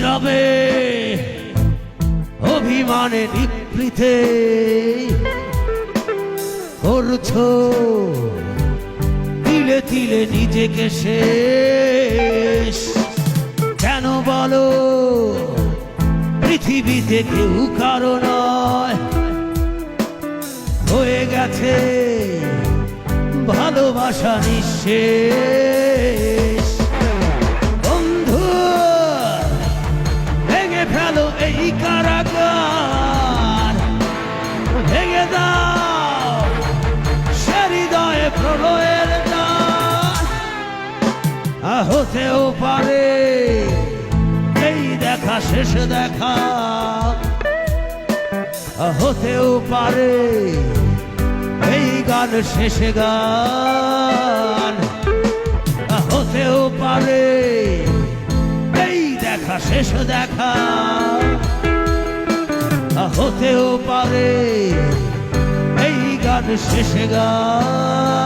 নীরবে অভিমানে নিবৃতে করছো তিলে তিলে নিজেকে শেষ। কেন বলো পৃথিবীতে কেউ কারো নয়, হয়ে গেছে ভালোবাসা নিঃশেষ। বন্ধু ভেঙে ফেলো এই কারাগার, ভেঙে দাও সে হৃদয়ে প্রলয়ের দ্বার। হতেও পারে এই দেখা শেষ দেখা, হতেও পারে এই গান শেষে গান, হতেও পারে এই দেখা শেষ দেখা, হতেও পারে এই গান শেষে গান।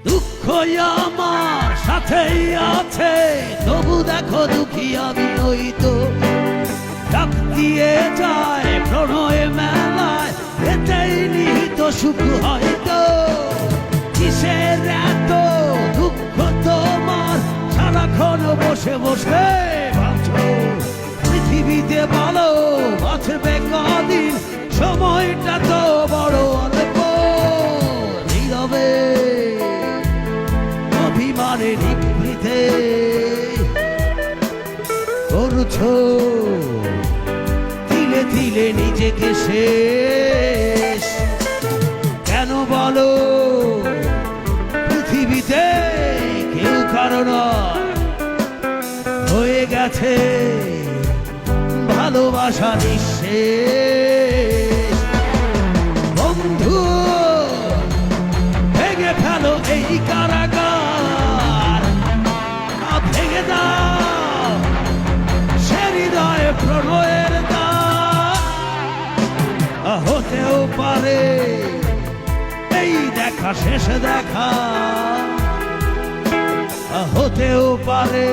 দুঃখ আমার সাথেই আছে, তবু দেখো দুঃখী আমি নই তো। ডাক দিয়ে যায় প্রণয় মেলায়, এতেই নিহিত সুখ হয়তো। কিসের এত দুঃখ তোমার, সারাক্ষণ বসে বসে ভাবছো পৃথিবীতে ভালো বাঁচবে কদিন, সময়টা তো বড় অল্প। নীরবে অভিমানে নিবৃতে করছো তিলে তিলে নিজেকে শেষ। কেন বলো পৃথিবীতে কেউ কারো নয়, হয়ে গেছে ভালোবাসা নিঃশেষ। বন্ধু ভেঙে ফেলো এই কারাগার, ভেঙে দাও সে হৃদয়ে প্রণয়ের দ্বার। হতেও পারে এই দেখা শেষ দেখা, হতেও পারে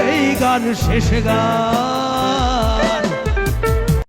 এই গান শেষ গান।